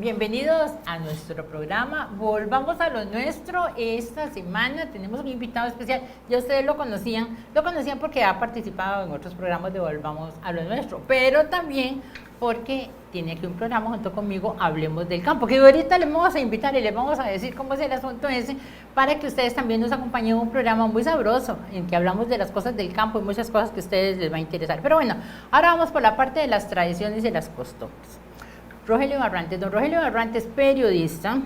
bienvenidos a nuestro programa. Volvamos a lo nuestro. Esta semana tenemos un invitado especial. Ya ustedes lo conocían porque ha participado en otros programas de Volvamos a lo nuestro, pero también porque tiene aquí un programa junto conmigo, Hablemos del Campo, que ahorita les vamos a invitar y les vamos a decir cómo es el asunto ese, para que ustedes también nos acompañen en un programa muy sabroso, en que hablamos de las cosas del campo y muchas cosas que a ustedes les va a interesar. Pero bueno, ahora vamos por la parte de las tradiciones y las costumbres. Rogelio Barrantes. Don Rogelio Barrantes, periodista,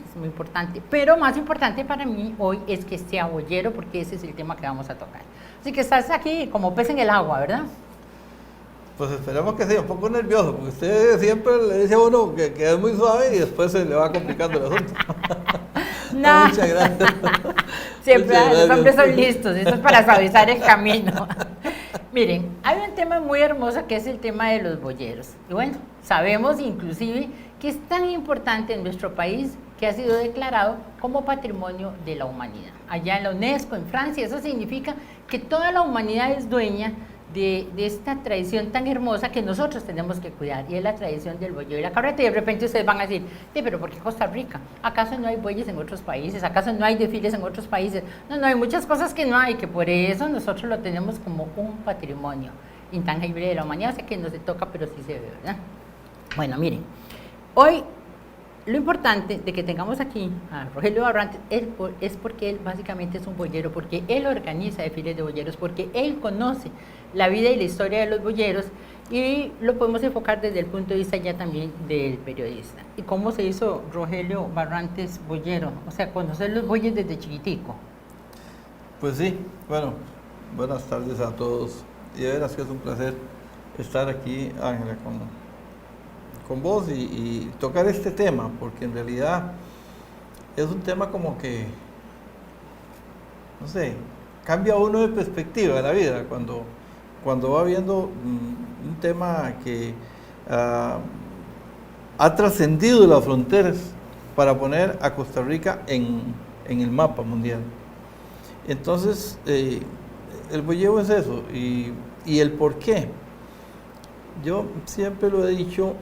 es muy importante, pero más importante para mí hoy es que sea boyero, porque ese es el tema que vamos a tocar. Así que estás aquí como pez en el agua, ¿verdad? Pues esperemos que sea un poco nervioso, porque usted siempre le dice a uno que es muy suave y después se le va complicando el asunto. No. Muchas gracias. Siempre Muchas los gracias. hombres son listos, eso es para suavizar el camino. Miren, hay un tema muy hermoso que es el tema de los boyeros. Y bueno, sabemos inclusive que es tan importante en nuestro país que ha sido declarado como Patrimonio de la Humanidad. Allá en la UNESCO, en Francia, eso significa que toda la humanidad es dueña de esta tradición tan hermosa que nosotros tenemos que cuidar, y es la tradición del boyero y la carreta. Y de repente ustedes van a decir, sí, pero ¿por qué Costa Rica? ¿Acaso no hay bueyes en otros países? ¿Acaso no hay desfiles en otros países? No, hay muchas cosas que no hay, que por eso nosotros lo tenemos como un patrimonio intangible de la humanidad. O sea que no se toca, pero sí se ve, ¿verdad? Bueno, miren, hoy lo importante de que tengamos aquí a Rogelio Barrantes es porque él básicamente es un boyero, porque él organiza desfiles de boyeros, porque él conoce la vida y la historia de los boyeros, y lo podemos enfocar desde el punto de vista ya también del periodista. ¿Y cómo se hizo Rogelio Barrantes boyero? O sea, conocer los bueyes desde chiquitico. Pues sí, bueno, buenas tardes a todos. Y de veras que es un placer estar aquí, Ángela, con vos y tocar este tema, porque en realidad es un tema como que, no sé, cambia uno de perspectiva de la vida cuando va viendo un tema que ha trascendido las fronteras para poner a Costa Rica en el mapa mundial. Entonces, el boyeo es eso, y el por qué. Yo siempre lo he dicho,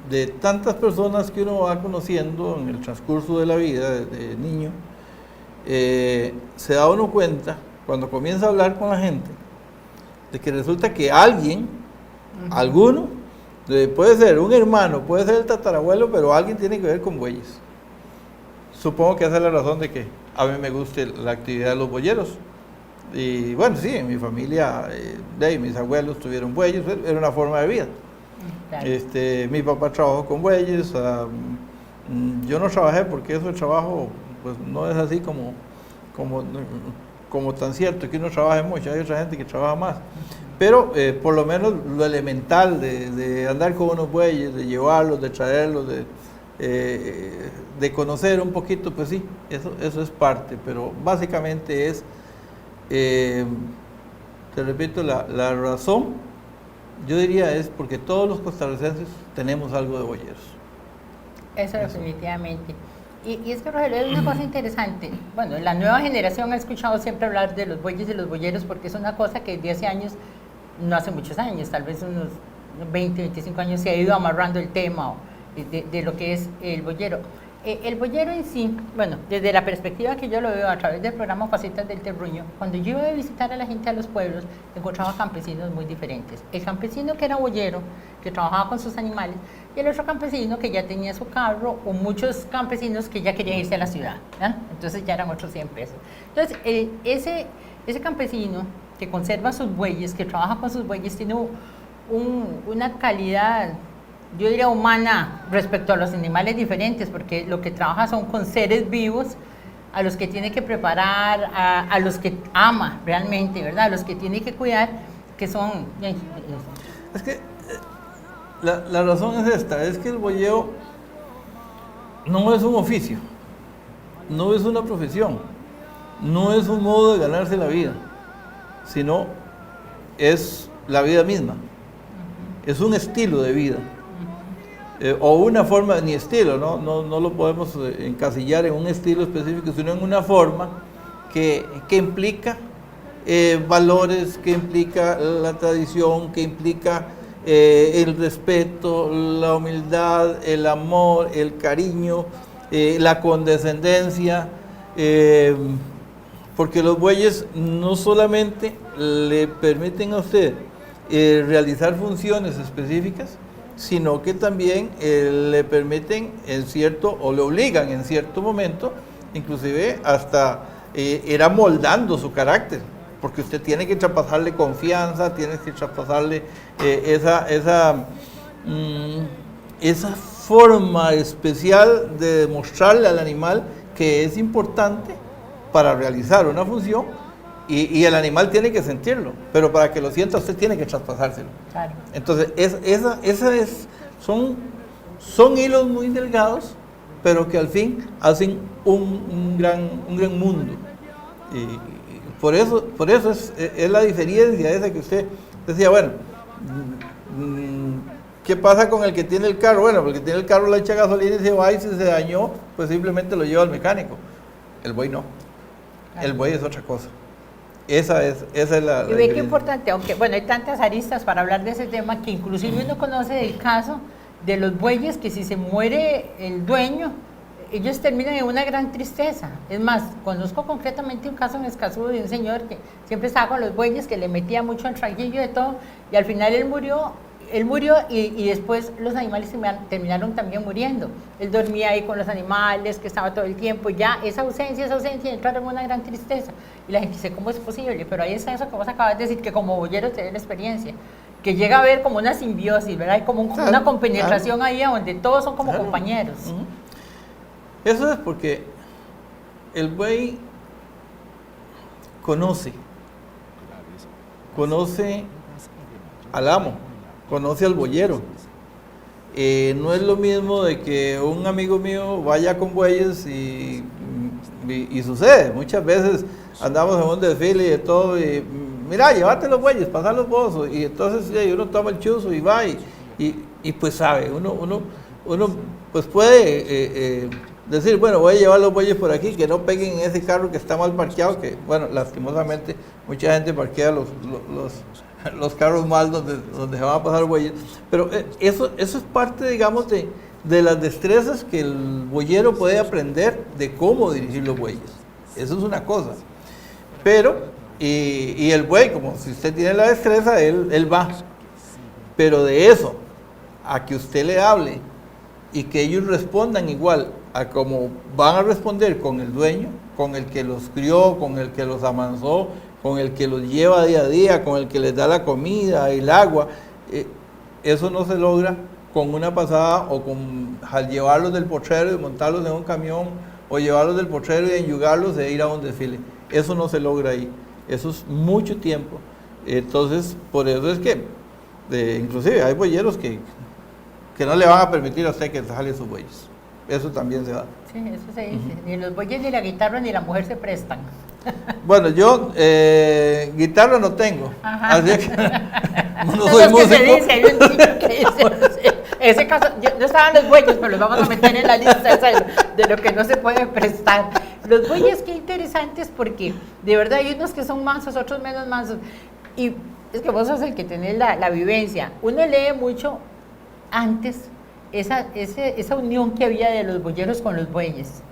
de tantas personas que uno va conociendo en el transcurso de la vida, de niño, se da uno cuenta, cuando comienza a hablar con la gente, de que resulta que alguien, alguno, puede ser un hermano, puede ser el tatarabuelo, pero alguien tiene que ver con bueyes. Supongo que esa es la razón de que a mí me guste la actividad de los boyeros. Y bueno, sí, en mi familia, mis abuelos tuvieron bueyes, era una forma de vida. Claro. Mi papá trabajó con bueyes, yo no trabajé porque eso de trabajo pues no es así como tan cierto que uno trabaje mucho, hay otra gente que trabaja más. Pero por lo menos lo elemental de andar con unos bueyes, de llevarlos, de traerlos, de conocer un poquito, pues sí, eso es parte, pero básicamente es, te repito, la razón, yo diría, es porque todos los costarricenses tenemos algo de boyeros. Eso definitivamente. Y es que, Rogelio, es una cosa interesante. Bueno, la nueva generación ha escuchado siempre hablar de los bueyes y los boyeros, porque es una cosa que desde hace años, no hace muchos años, tal vez unos 20, 25 años, se ha ido amarrando el tema de lo que es el boyero. El boyero en sí, bueno, desde la perspectiva que yo lo veo a través del programa Facetas del Terruño, cuando yo iba a visitar a la gente a los pueblos, encontraba campesinos muy diferentes. El campesino que era boyero, que trabajaba con sus animales, y el otro campesino que ya tenía su carro, o muchos campesinos que ya querían irse a la ciudad, ¿eh? Entonces ya eran otros 100 pesos. Entonces, ese campesino que conserva sus bueyes, que trabaja con sus bueyes, tiene una calidad, yo diría, humana respecto a los animales diferentes, porque lo que trabaja son con seres vivos a los que tiene que preparar, a los que ama realmente, ¿verdad? A los que tiene que cuidar, que son... Es que la razón es esta, es que el boyeo no es un oficio, no es una profesión, no es un modo de ganarse la vida, sino es la vida misma, es un estilo de vida. O una forma, ni estilo, no lo podemos encasillar en un estilo específico, sino en una forma que implica valores, que implica la tradición, que implica el respeto, la humildad, el amor, el cariño, la condescendencia, porque los bueyes no solamente le permiten a usted realizar funciones específicas, sino que también le permiten en cierto, o le obligan en cierto momento, inclusive hasta ir amoldando su carácter, porque usted tiene que traspasarle confianza, tiene que traspasarle esa forma especial de demostrarle al animal que es importante para realizar una función, y el animal tiene que sentirlo, pero para que lo sienta usted tiene que traspasárselo. Claro. Entonces, son hilos muy delgados, pero que al fin hacen un gran mundo. Y por eso es la diferencia esa que usted decía, bueno, ¿qué pasa con el que tiene el carro? Bueno, el que tiene el carro le echa gasolina y se va, y si se dañó, pues simplemente lo lleva al mecánico. El buey no. Claro. El buey es otra cosa. Esa es la y ve qué importante, aunque bueno, hay tantas aristas para hablar de ese tema, que inclusive uno conoce el caso de los bueyes que si se muere el dueño, ellos terminan en una gran tristeza. Es más, conozco concretamente un caso en Escazú de un señor que siempre estaba con los bueyes, que le metía mucho al tranquillo de todo, y al final él murió y después los animales terminaron también muriendo. Él dormía ahí con los animales, que estaba todo el tiempo, ya esa ausencia, entraron en una gran tristeza. Y la gente dice, ¿cómo es posible? Pero ahí está eso que vos acabas de decir, que como boyeros tienen experiencia, que llega a ver como una simbiosis, ¿verdad? Hay como una compenetración ahí donde todos son como compañeros. Eso es porque el buey conoce al amo, conoce al boyero. No es lo mismo de que un amigo mío vaya con bueyes y sucede. Muchas veces andamos en un desfile y de todo, y mira, llévate los bueyes, pasalos vos, y entonces uno toma el chuzo y va y pues sabe, uno pues puede decir, bueno, voy a llevar los bueyes por aquí, que no peguen en ese carro que está mal parqueado, que bueno, lastimosamente mucha gente parquea los carros mal donde se van a pasar bueyes, pero eso es parte, digamos, de las destrezas que el boyero puede aprender de cómo dirigir los bueyes. Eso es una cosa. Pero, y el buey, como si usted tiene la destreza, él va. Pero de eso, a que usted le hable y que ellos respondan igual a como van a responder con el dueño, con el que los crió, con el que los amansó, con el que los lleva día a día, con el que les da la comida, el agua, eso no se logra con una pasada o al llevarlos del potrero y montarlos en un camión, o llevarlos del potrero y enyugarlos e ir a un desfile. Eso no se logra ahí, eso es mucho tiempo. Entonces, por eso es que inclusive hay boyeros que no le van a permitir a usted que jale sus bueyes. Eso también se da. Sí, eso se dice. Ni los bueyes, ni la guitarra, ni la mujer se prestan. Bueno, yo guitarra no tengo. Ajá. Así que no soy músico. Se dice, hay un dicho que dice, en ese caso, no estaban los bueyes, pero los vamos a meter en la lista de lo que no se puede prestar. Los bueyes, qué interesantes, porque de verdad hay unos que son mansos, otros menos mansos. Y es que vos sos el que tenés la vivencia. Uno lee mucho antes esa unión que había de los boyeros con los bueyes,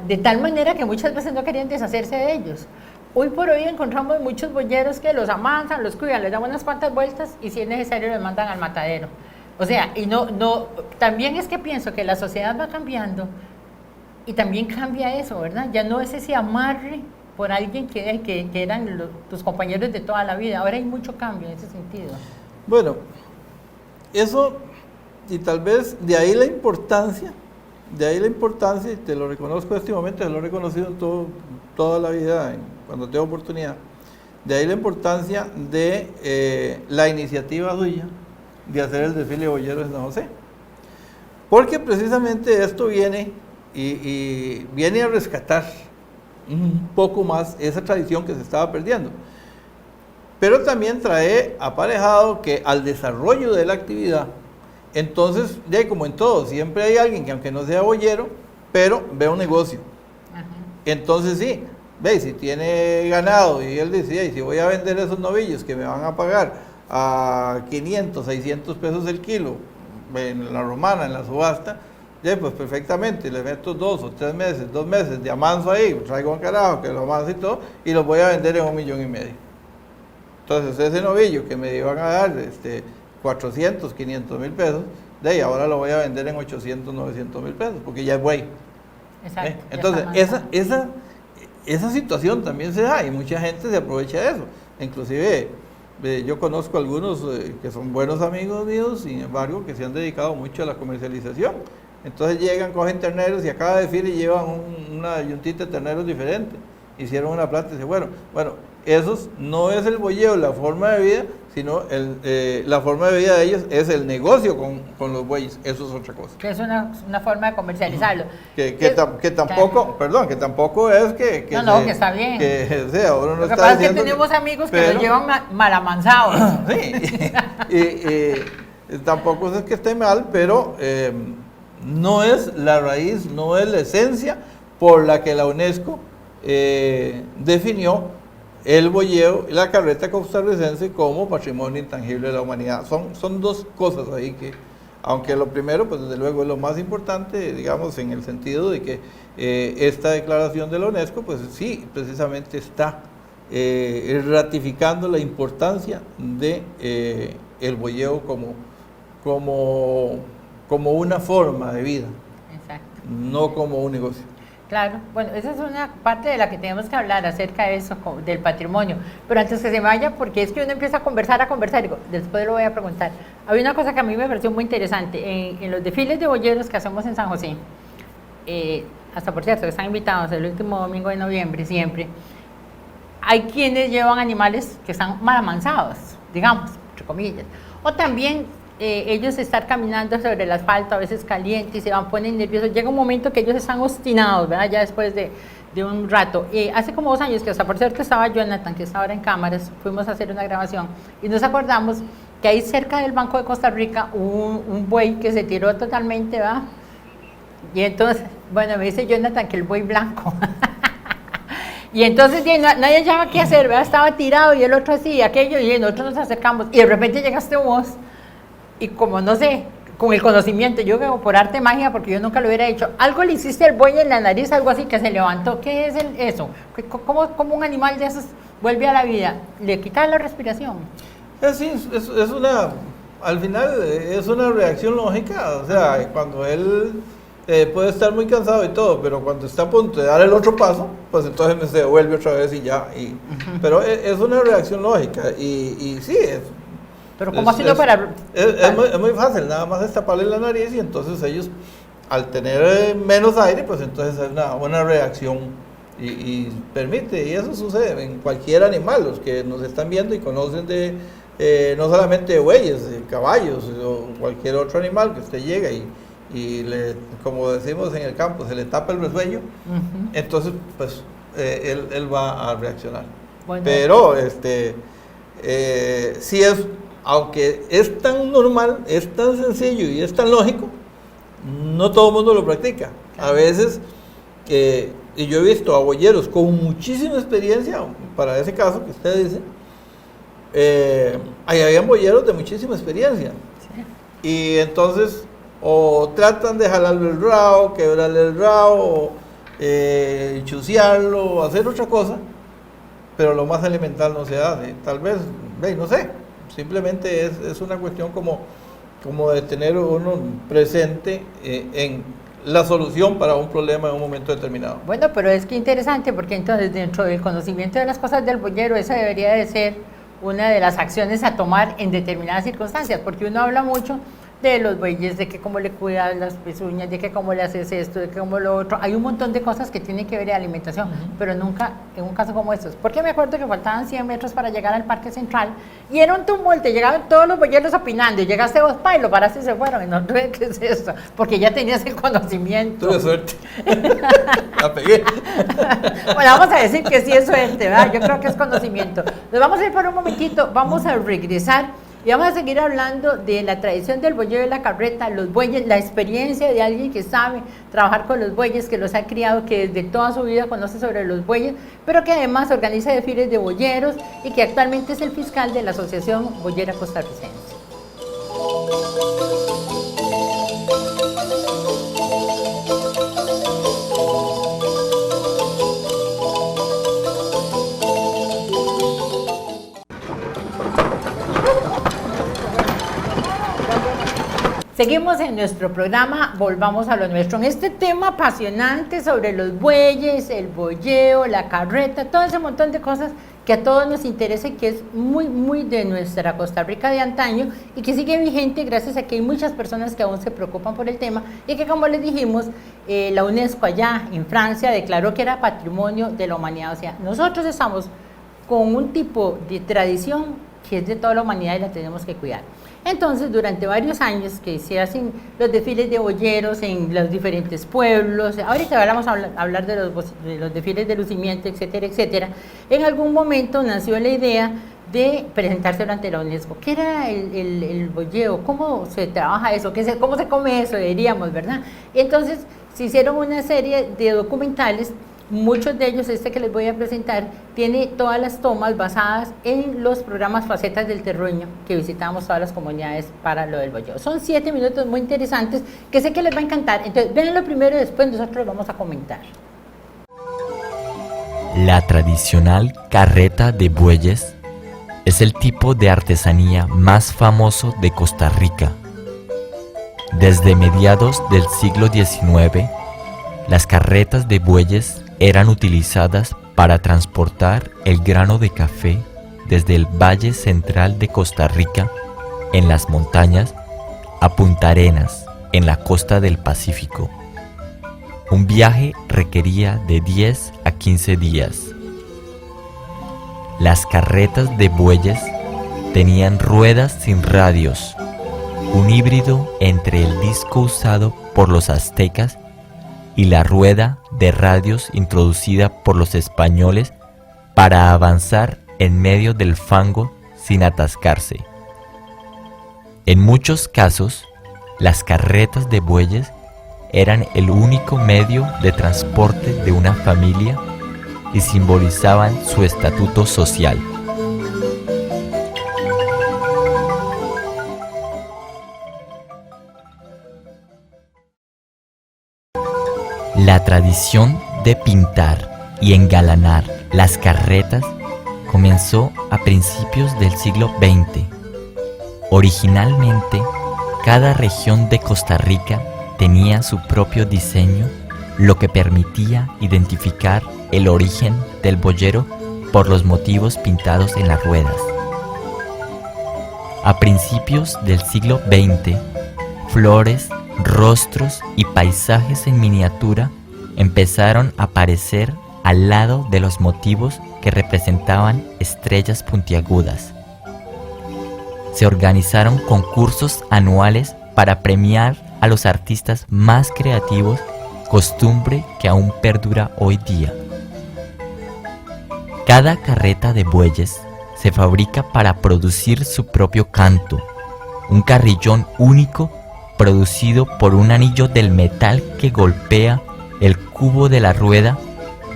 de tal manera que muchas veces no querían deshacerse de ellos. Hoy por hoy encontramos muchos boyeros que los amansan, los cuidan, les dan unas cuantas vueltas y si es necesario los mandan al matadero. O sea, también es que pienso que la sociedad va cambiando y también cambia eso, ¿verdad? Ya no es ese amarre por alguien que eran tus compañeros de toda la vida. Ahora hay mucho cambio en ese sentido. Bueno, eso, y tal vez de ahí la importancia, y te lo reconozco en este momento, te lo he reconocido toda la vida, cuando tengo oportunidad, de ahí la importancia de la iniciativa suya de hacer el desfile de boyeros de San José. Porque precisamente esto viene y viene a rescatar un poco más esa tradición que se estaba perdiendo. Pero también trae aparejado que al desarrollo de la actividad, entonces, ya como en todo, siempre hay alguien que aunque no sea boyero, pero ve un negocio. Ajá. Entonces sí, ve, si tiene ganado y él decía, y si voy a vender esos novillos que me van a pagar a 500, 600 pesos el kilo en la romana, en la subasta, ya pues perfectamente, le meto 2 o 3 meses, 2 meses de amanso ahí, traigo un carajo que lo amanso y todo, y los voy a vender en 1,5 millones. Entonces ese novillo que me iban a dar 400, 500 mil pesos, de ahí ahora lo voy a vender en 800, 900 mil pesos, porque ya es buey. Exacto. Entonces esa situación también se da y mucha gente se aprovecha de eso. Inclusive yo conozco algunos que son buenos amigos míos, sin embargo, que se han dedicado mucho a la comercialización. Entonces llegan, cogen terneros y a cada desfile llevan una yuntita de terneros diferente. Hicieron una plata y dicen, bueno, esos no es el boyeo, la forma de vida, sino la forma de vida de ellos es el negocio con los bueyes, eso es otra cosa. Que es una forma de comercializarlo. Que tampoco es que que está bien. Que sea, uno no Lo que está pasa es que diciendo tenemos amigos que los llevan mal amansados. Sí, y tampoco es que esté mal, pero no es la raíz, no es la esencia por la que la UNESCO definió el boyeo y la carreta costarricense como patrimonio intangible de la humanidad. Son dos cosas ahí que, aunque lo primero, pues desde luego es lo más importante, digamos, en el sentido de que esta declaración de la UNESCO, pues sí, precisamente está ratificando la importancia de el boyeo como una forma de vida. Exacto. No como un negocio. Claro, bueno, esa es una parte de la que tenemos que hablar acerca de eso, del patrimonio. Pero antes que se vaya, porque es que uno empieza a conversar, digo, después lo voy a preguntar. Hay una cosa que a mí me pareció muy interesante. En los desfiles de boyeros que hacemos en San José, hasta por cierto, están invitados el último domingo de noviembre siempre, hay quienes llevan animales que están mal amansados, digamos, entre comillas. O también ellos estar caminando sobre el asfalto, a veces caliente, y se ponen nerviosos. Llega un momento que ellos están obstinados, ¿verdad? Ya después de un rato. Hace como 2 años, que hasta por cierto estaba Jonathan, que está ahora en cámaras, fuimos a hacer una grabación y nos acordamos que ahí cerca del Banco de Costa Rica hubo un buey que se tiró totalmente, ¿verdad? Y entonces, bueno, me dice Jonathan que el buey blanco. Y entonces nadie sabía qué hacer, ¿verdad? Estaba tirado y el otro así, y aquello, y nosotros nos acercamos y de repente llegaste vos. Y como no sé, con el conocimiento, yo veo por arte magia, porque yo nunca lo hubiera hecho, algo le hiciste al buey en la nariz, algo así que se levantó. ¿Qué es eso? ¿Cómo un animal de esos vuelve a la vida? ¿Le quita la respiración? Sí, es una, al final es una reacción lógica, o sea, cuando él puede estar muy cansado y todo, pero cuando está a punto de dar el otro paso, pues entonces se devuelve otra vez y ya. Pero es una reacción lógica y sí, pero ¿cómo ha sido para...? Es muy fácil, nada más es taparle la nariz y entonces ellos, al tener menos aire, pues entonces es una reacción y permite, y eso sucede en cualquier animal, los que nos están viendo y conocen no solamente de bueyes, de caballos o cualquier otro animal que usted llega y como decimos en el campo, se le tapa el resuello, entonces pues él va a reaccionar. Bueno. Pero sí es... Aunque es tan normal, es tan sencillo y es tan lógico, no todo el mundo lo practica. A veces, y yo he visto a boyeros con muchísima experiencia, para ese caso que usted dice, ahí habían boyeros de muchísima experiencia. Sí. Y entonces, o tratan de jalarle el rabo, quebrarle el rabo, chucearlo, o hacer otra cosa, pero lo más elemental no se hace. Tal vez, no sé. Simplemente es una cuestión como de tener uno presente en la solución para un problema en un momento determinado. Bueno, pero es que interesante, porque entonces dentro del conocimiento de las cosas del boyero, esa debería de ser una de las acciones a tomar en determinadas circunstancias, porque uno habla mucho de los bueyes, de que cómo le cuidas las pezuñas, de que cómo le haces esto, de que cómo lo otro. Hay un montón de cosas que tienen que ver de alimentación, pero nunca en un caso como estos. Porque me acuerdo que faltaban 100 metros para llegar al Parque Central y era un tumulto, llegaban todos los boyeros opinando y llegaste vos, pa, y lo paraste y se fueron. Y no, ¿qué es eso? Porque ya tenías el conocimiento. Tuve suerte. La pegué. Bueno, vamos a decir que sí es suerte, ¿verdad? Yo creo que es conocimiento. Nos vamos a ir por un momentito, vamos a regresar. Y vamos a seguir hablando de la tradición del boyero y la carreta, los bueyes, la experiencia de alguien que sabe trabajar con los bueyes, que los ha criado, que desde toda su vida conoce sobre los bueyes, pero que además organiza desfiles de boyeros y que actualmente es el fiscal de la Asociación Boyera Costarricense. Seguimos en nuestro programa, volvamos a lo nuestro. En este tema apasionante sobre los bueyes, el boyeo, la carreta, todo ese montón de cosas que a todos nos interesa y que es muy de nuestra Costa Rica de antaño y que sigue vigente gracias a que hay muchas personas que aún se preocupan por el tema y que, como les dijimos, la UNESCO allá en Francia declaró que era patrimonio de la humanidad. O sea, nosotros estamos con un tipo de tradición que es de toda la humanidad y la tenemos que cuidar. Entonces, durante varios años que se hacen los desfiles de boyeros en los diferentes pueblos, ahorita vamos a hablar de los desfiles de lucimiento, etcétera, etcétera, en algún momento nació la idea de presentarse ante la UNESCO. ¿Qué era el boyeo? ¿Cómo se trabaja eso? ¿Cómo se come eso? Diríamos, ¿verdad? Y entonces se hicieron una serie de documentales. Muchos de ellos, que les voy a presentar, tiene todas las tomas basadas en los programas Facetas del Terruño que visitamos todas las comunidades para lo del boyeo. Son 7 minutos muy interesantes que sé que les va a encantar. Entonces, véanlo primero y después nosotros vamos a comentar. La tradicional carreta de bueyes es el tipo de artesanía más famoso de Costa Rica. Desde mediados del siglo XIX, las carretas de bueyes eran utilizadas para transportar el grano de café desde el Valle Central de Costa Rica, en las montañas, a Punta Arenas, en la costa del Pacífico. Un viaje requería de 10 a 15 días. Las carretas de bueyes tenían ruedas sin radios, un híbrido entre el disco usado por los aztecas y la rueda de radios introducida por los españoles para avanzar en medio del fango sin atascarse. En muchos casos, las carretas de bueyes eran el único medio de transporte de una familia y simbolizaban su estatuto social. La tradición de pintar y engalanar las carretas comenzó a principios del siglo XX. Originalmente, cada región de Costa Rica tenía su propio diseño, lo que permitía identificar el origen del boyero por los motivos pintados en las ruedas. A principios del siglo XX, flores, rostros y paisajes en miniatura empezaron a aparecer al lado de los motivos que representaban estrellas puntiagudas. Se organizaron concursos anuales para premiar a los artistas más creativos, costumbre que aún perdura hoy día. Cada carreta de bueyes se fabrica para producir su propio canto, un carrillón único producido por un anillo del metal que golpea el cubo de la rueda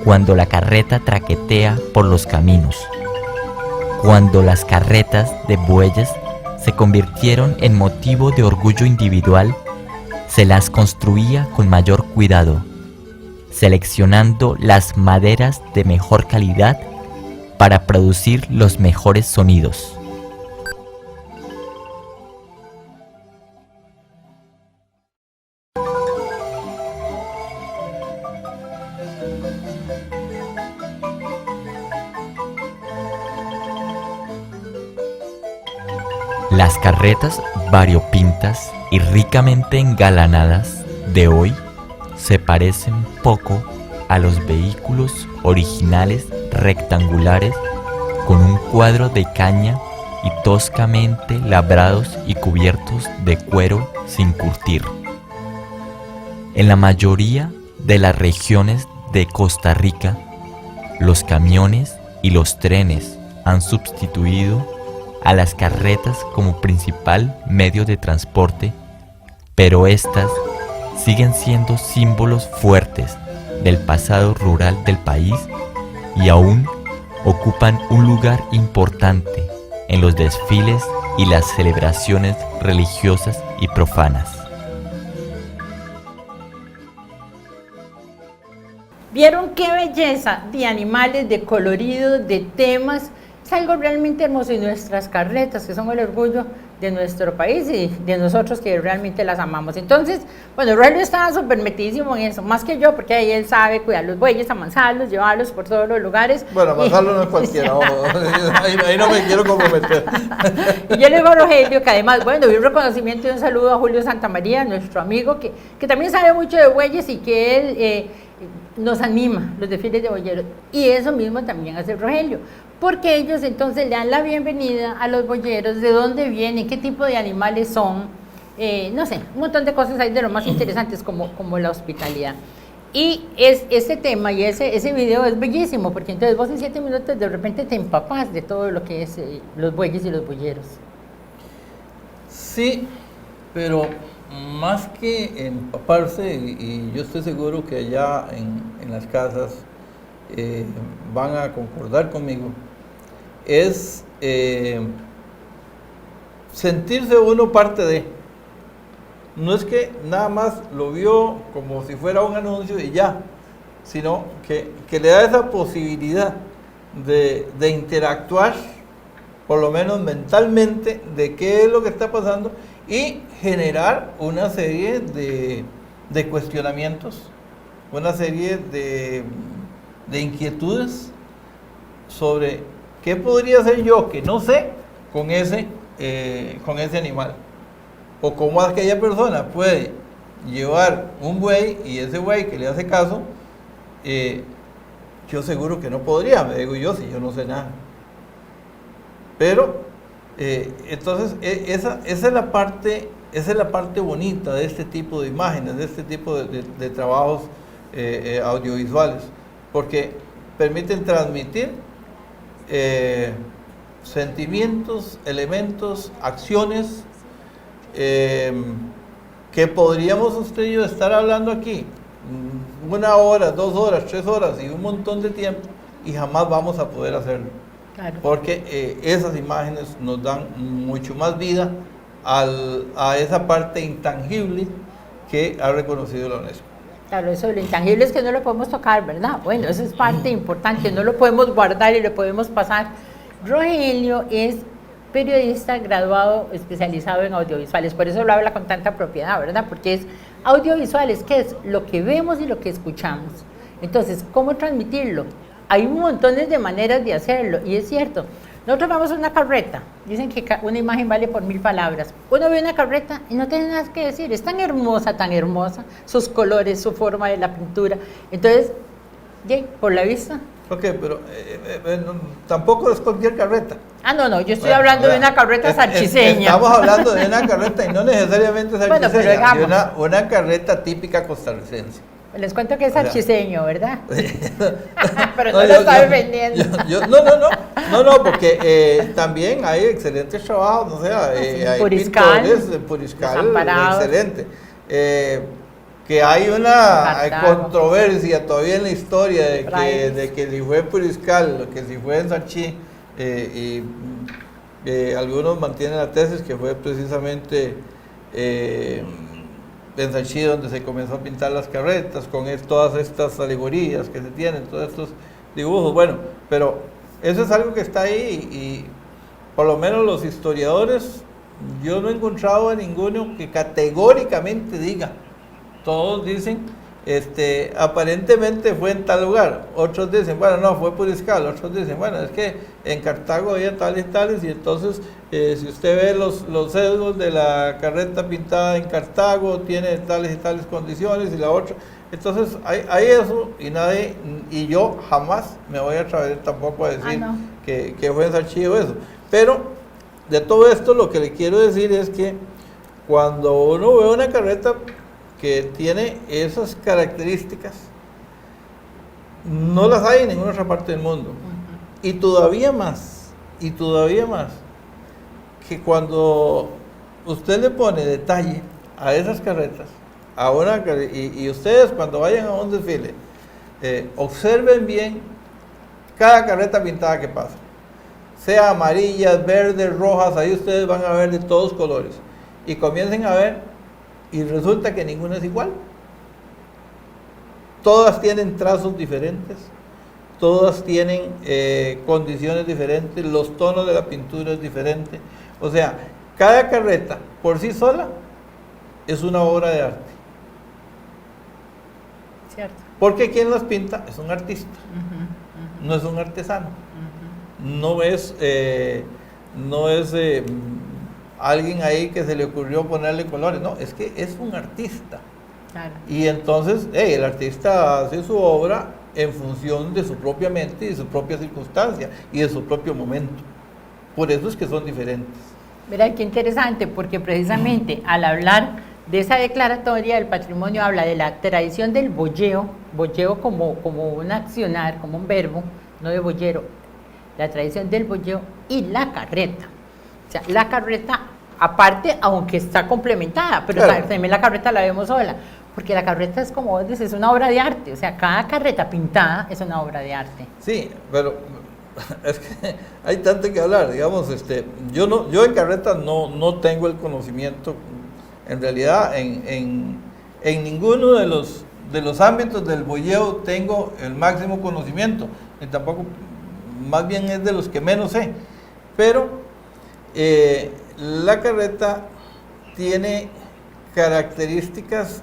cuando la carreta traquetea por los caminos. Cuando las carretas de bueyes se convirtieron en motivo de orgullo individual, se las construía con mayor cuidado, seleccionando las maderas de mejor calidad para producir los mejores sonidos. Las carretas variopintas y ricamente engalanadas de hoy se parecen poco a los vehículos originales rectangulares con un cuadro de caña y toscamente labrados y cubiertos de cuero sin curtir. En la mayoría de las regiones de Costa Rica, los camiones y los trenes han sustituido a las carretas como principal medio de transporte, pero estas siguen siendo símbolos fuertes del pasado rural del país y aún ocupan un lugar importante en los desfiles y las celebraciones religiosas y profanas. ¿Vieron qué belleza de animales, de coloridos, de temas? Es algo realmente hermoso, y nuestras carretas, que son el orgullo de nuestro país y de nosotros que realmente las amamos. Entonces, bueno, Rogelio estaba súper metidísimo en eso, más que yo, porque ahí él sabe cuidar los bueyes, amansarlos, llevarlos por todos los lugares. Bueno, amansarlos no es cualquiera, ahí no me quiero comprometer. Y yo le digo a Rogelio que además, bueno, y un reconocimiento y un saludo a Julio Santamaría, nuestro amigo, que también sabe mucho de bueyes y que él nos anima los desfiles de boyeros. Y eso mismo también hace Rogelio, porque ellos entonces le dan la bienvenida a los boyeros, de dónde vienen, qué tipo de animales son, no sé, un montón de cosas ahí de lo más interesantes como la hospitalidad. Y ese tema y ese video es bellísimo, porque entonces vos en 7 minutos de repente te empapas de todo lo que es los bueyes y los boyeros. Sí, pero más que empaparse, y yo estoy seguro que allá en las casas van a concordar conmigo, es sentirse uno parte de. No es que nada más lo vio como si fuera un anuncio y ya, sino que le da esa posibilidad de interactuar, por lo menos mentalmente, de qué es lo que está pasando y generar una serie de cuestionamientos, una serie de inquietudes sobre qué podría hacer yo que no sé con ese animal, o cómo aquella persona puede llevar un buey y ese buey que le hace caso, yo seguro que no podría, me digo yo, si yo no sé nada. Pero entonces esa es la parte bonita de este tipo de imágenes, de este tipo de trabajos audiovisuales, porque permiten transmitir sentimientos, elementos, acciones que podríamos usted y yo estar hablando aquí 1 hora, 2 horas, 3 horas y un montón de tiempo y jamás vamos a poder hacerlo. Claro. Porque esas imágenes nos dan mucho más vida a esa parte intangible que ha reconocido la UNESCO. Claro, eso de lo intangible es que no lo podemos tocar, ¿verdad? Bueno, eso es parte importante, no lo podemos guardar y lo podemos pasar. Rogelio es periodista graduado especializado en audiovisuales, por eso lo habla con tanta propiedad, ¿verdad? Porque es audiovisuales, que es lo que vemos y lo que escuchamos. Entonces, ¿cómo transmitirlo? Hay un montón de maneras de hacerlo, y es cierto. Nosotros vamos a una carreta, dicen que una imagen vale por 1000 palabras. Uno ve una carreta y no tiene nada que decir, es tan hermosa, sus colores, su forma de la pintura. Entonces, por la vista. Ok, pero tampoco es cualquier carreta. Ah, no, yo estoy hablando de una carreta sarchiseña. Estamos hablando de una carreta y no necesariamente sarchiseña, bueno, pero digamos, una carreta típica costarricense. Les cuento que es sarchiseño, ¿verdad? Pero no lo está defendiendo. No, porque también hay excelentes trabajos, o sea, hay pintores de Puriscal, excelente. Que hay una controversia todavía en la historia de que si fue Puriscal, que si fue en Sarchí, y algunos mantienen la tesis que fue precisamente en Sarchí donde se comenzó a pintar las carretas con todas estas alegorías que se tienen, todos estos dibujos. Bueno, pero eso es algo que está ahí y por lo menos los historiadores, yo no he encontrado a ninguno que categóricamente diga. Todos dicen, aparentemente fue en tal lugar. Otros dicen, bueno, no, fue Puriscal. Otros dicen, bueno, es que en Cartago había tales y tales, y entonces, si usted ve los sesgos de la carreta pintada en Cartago, tiene tales y tales condiciones, y la otra. Entonces, hay eso, y yo jamás me voy a atrever tampoco a decir que fue en Sarchí o eso. Pero, de todo esto, lo que le quiero decir es que cuando uno ve una carreta que tiene esas características, no las hay en ninguna otra parte del mundo. Y todavía más, que cuando usted le pone detalle a esas carretas, y ustedes cuando vayan a un desfile, observen bien cada carreta pintada que pasa, sea amarillas, verdes, rojas, ahí ustedes van a ver de todos colores, y comiencen a ver, y resulta que ninguna es igual. Todas tienen trazos diferentes, todas tienen condiciones diferentes, los tonos de la pintura es diferente. O sea, cada carreta por sí sola es una obra de arte. Cierto. Porque quien las pinta es un artista, no es un artesano, no es alguien ahí que se le ocurrió ponerle colores, no, es que es un artista. Claro. Y entonces el artista hace su obra en función de su propia mente y de su propia circunstancia y de su propio momento. Por eso es que son diferentes. Mira, qué interesante, porque precisamente al hablar de esa declaratoria del patrimonio habla de la tradición del boyeo como un accionar, como un verbo, no de boyero, la tradición del boyeo y la carreta. O sea, la carreta aparte, aunque está complementada, pero claro, también la carreta la vemos sola, porque la carreta es como vos dices, es una obra de arte, o sea, cada carreta pintada es una obra de arte. Sí, pero es que hay tanto que hablar, digamos, yo en carreta no tengo el conocimiento, en realidad en ninguno de los ámbitos del boyeo tengo el máximo conocimiento, y tampoco, más bien es de los que menos sé, pero la carreta tiene características,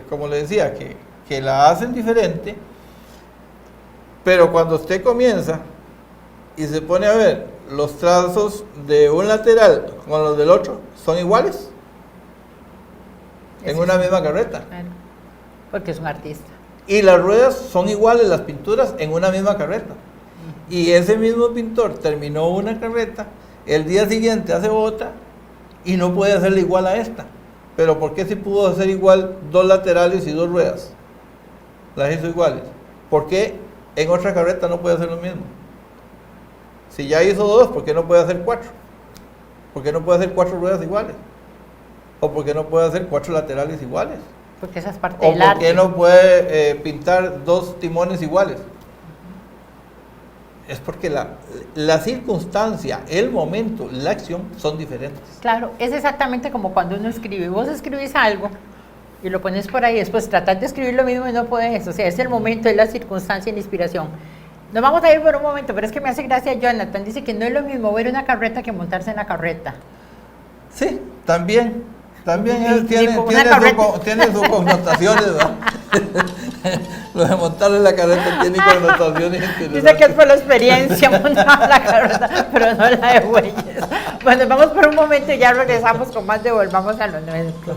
como le decía, que la hacen diferente, pero cuando usted comienza y se pone a ver los trazos de un lateral con los del otro, son iguales en una misma carreta. Claro, porque es un artista. Y las ruedas son iguales, las pinturas, en una misma carreta. Y ese mismo pintor terminó una carreta, el día siguiente hace otra y no puede hacerle igual a esta. Pero ¿por qué si pudo hacer igual dos laterales y dos ruedas? Las hizo iguales. ¿Por qué en otra carreta no puede hacer lo mismo? Si ya hizo dos, ¿por qué no puede hacer cuatro? ¿Por qué no puede hacer cuatro ruedas iguales? ¿O por qué no puede hacer cuatro laterales iguales? Porque esa es parte ¿O del por arte. qué no puede pintar dos timones iguales? Es porque la circunstancia, el momento, la acción son diferentes. Claro, es exactamente como cuando uno escribe. Vos escribís algo y lo pones por ahí, después tratás de escribir lo mismo y no podés. O sea, es el momento, es la circunstancia y la inspiración. Nos vamos a ir por un momento, pero es que me hace gracia Jonathan. Dice que no es lo mismo ver una carreta que montarse en la carreta. Sí, también él Ni como una carreta. tiene sus connotaciones, ¿verdad? Lo de montarle la carreta tiene connotaciones interesantes. Dice que es por la experiencia montar la carreta, pero no la de bueyes. Bueno, vamos por un momento y ya regresamos con más de Volvamos a lo Nuestro.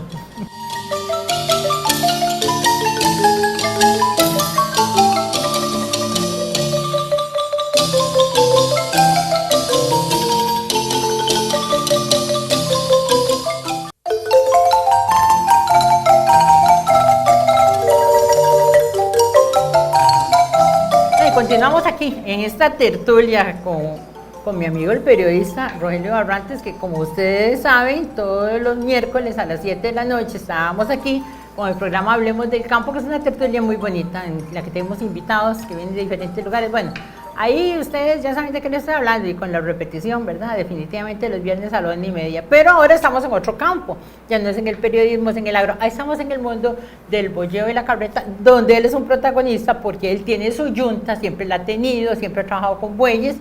Continuamos aquí en esta tertulia con mi amigo el periodista Rogelio Barrantes, que como ustedes saben, todos los miércoles a las 7 de la noche estábamos aquí con el programa Hablemos del Campo, que es una tertulia muy bonita en la que tenemos invitados que vienen de diferentes lugares. Bueno, ahí ustedes ya saben de qué les estoy hablando y con la repetición, ¿verdad? Definitivamente los viernes a la 1:30. Pero ahora estamos en otro campo, ya no es en el periodismo, es en el agro. Ahí estamos en el mundo del boyeo y la carreta, donde él es un protagonista porque él tiene su yunta, siempre la ha tenido, siempre ha trabajado con bueyes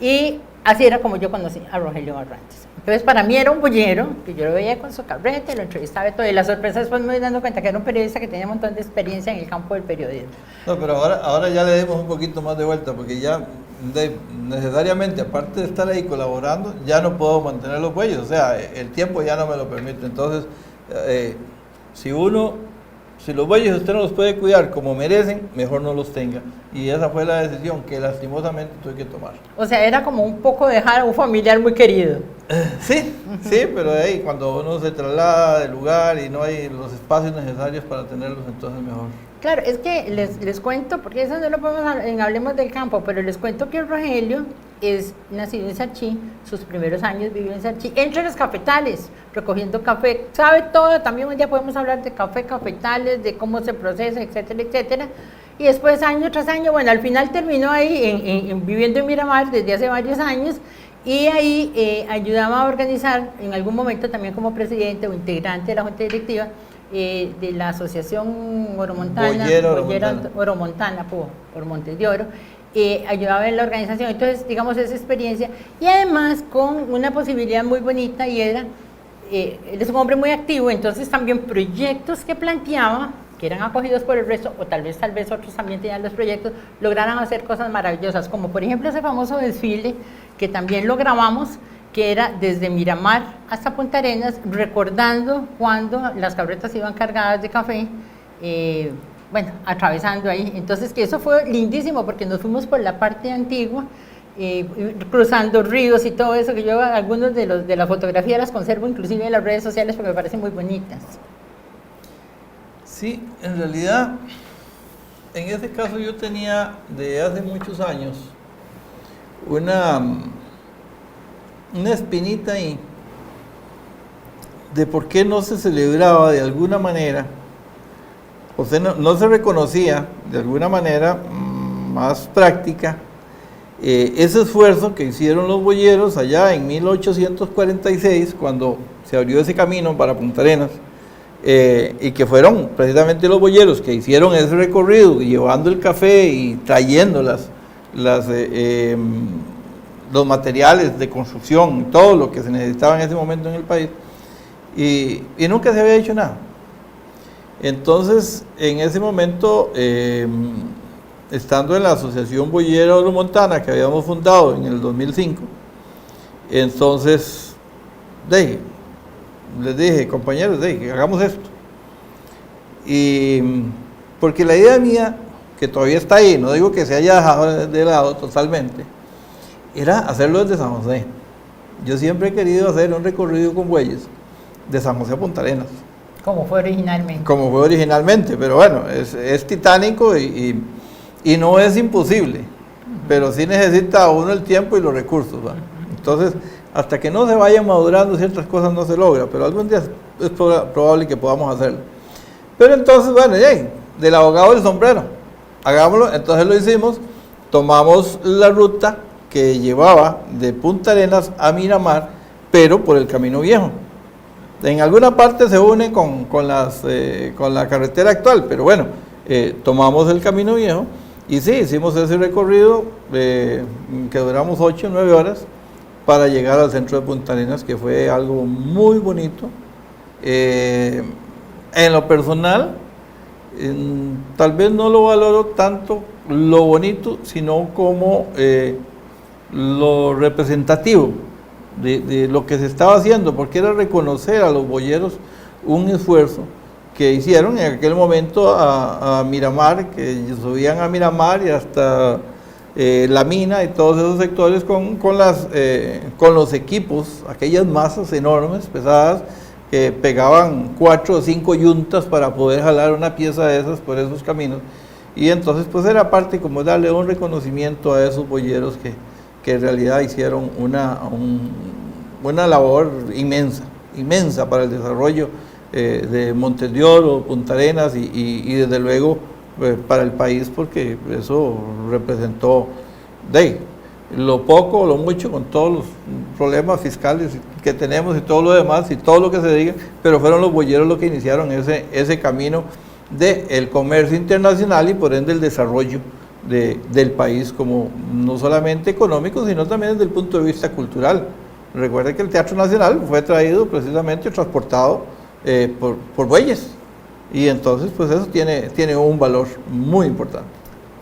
y así era como yo conocí a Rogelio Barrantes. Entonces para mí era un boyero, que yo lo veía con su carreta, lo entrevistaba y todo, y la sorpresa después me voy dando cuenta que era un periodista que tenía un montón de experiencia en el campo del periodismo. No, pero ahora ya le demos un poquito más de vuelta, porque ya necesariamente, aparte de estar ahí colaborando, ya no puedo mantener los bueyes, o sea, el tiempo ya no me lo permite. Entonces, si los bueyes usted no los puede cuidar como merecen, mejor no los tenga. Y esa fue la decisión que lastimosamente tuve que tomar. O sea, era como un poco dejar a un familiar muy querido. Sí, sí, pero ahí cuando uno se traslada del lugar y no hay los espacios necesarios para tenerlos, entonces mejor. Claro, es que les cuento, porque eso no lo podemos en Hablemos del Campo, pero les cuento que Rogelio es nacido en Sarchí, sus primeros años vivió en Sarchí, entre los cafetales, recogiendo café, sabe todo, también un día podemos hablar de café, cafetales, de cómo se procesa, etcétera, etcétera, y después año tras año, bueno, al final terminó ahí viviendo en Miramar desde hace varios años, y ahí ayudaba a organizar, en algún momento también como presidente o integrante de la Junta Directiva, de la Asociación Oromontana, Oromontana por Montes de Oro, ayudaba en la organización, entonces digamos esa experiencia, y además con una posibilidad muy bonita, y era, él es un hombre muy activo, entonces también proyectos que planteaba, que eran acogidos por el resto, o tal vez otros también tenían los proyectos, lograran hacer cosas maravillosas, como por ejemplo ese famoso desfile, que también lo grabamos, que era desde Miramar hasta Punta Arenas, recordando cuando las carretas iban cargadas de café, bueno, atravesando ahí. Entonces, que eso fue lindísimo, porque nos fuimos por la parte antigua, cruzando ríos y todo eso, que yo algunos de la fotografía las conservo inclusive en las redes sociales porque me parecen muy bonitas. Sí, en realidad, en ese caso yo tenía de hace muchos años una espinita ahí de por qué no se celebraba de alguna manera, o sea, no se reconocía de alguna manera más práctica ese esfuerzo que hicieron los boyeros allá en 1846, cuando se abrió ese camino para Punta Arenas, y que fueron precisamente los boyeros que hicieron ese recorrido, llevando el café y trayendo los materiales de construcción, todo lo que se necesitaba en ese momento en el país, y nunca se había hecho nada. Entonces, en ese momento, estando en la Asociación Boyera Oromontana, que habíamos fundado en el 2005, entonces, les dije, compañeros, que hagamos esto. Y porque la idea mía, que todavía está ahí, no digo que se haya dejado de lado totalmente, era hacerlo desde San José. Yo siempre he querido hacer un recorrido con bueyes de San José a Punta Arenas. Como fue originalmente. Como fue originalmente, pero bueno, es titánico y no es imposible, pero sí necesita uno el tiempo y los recursos, ¿va? Entonces, hasta que no se vayan madurando ciertas cosas no se logra, pero algún día es probable que podamos hacerlo. Pero entonces, bueno, del abogado del sombrero, hagámoslo. Entonces lo hicimos, tomamos la ruta que llevaba de Punta Arenas a Miramar, pero por el Camino Viejo. En alguna parte se une con la carretera actual, pero bueno, tomamos el Camino Viejo y sí, hicimos ese recorrido que duramos 8 o 9 horas para llegar al centro de Punta Arenas, que fue algo muy bonito. En lo personal, tal vez no lo valoro tanto lo bonito, sino como lo representativo de lo que se estaba haciendo, porque era reconocer a los boyeros un esfuerzo que hicieron en aquel momento a Miramar, que subían a Miramar y hasta la mina y todos esos sectores con los equipos, aquellas masas enormes, pesadas, que pegaban 4 o 5 yuntas para poder jalar una pieza de esas por esos caminos. Y entonces pues era parte como darle un reconocimiento a esos boyeros que en realidad hicieron una labor inmensa para el desarrollo de Montes de Oro, Punta Arenas y desde luego para el país, porque eso representó lo poco o lo mucho con todos los problemas fiscales que tenemos y todo lo demás y todo lo que se diga, pero fueron los boyeros los que iniciaron ese camino del comercio internacional y por ende el desarrollo del país, como no solamente económico, sino también desde el punto de vista cultural. Recuerden que el Teatro Nacional fue traído precisamente, transportado por bueyes, y entonces pues eso tiene un valor muy importante.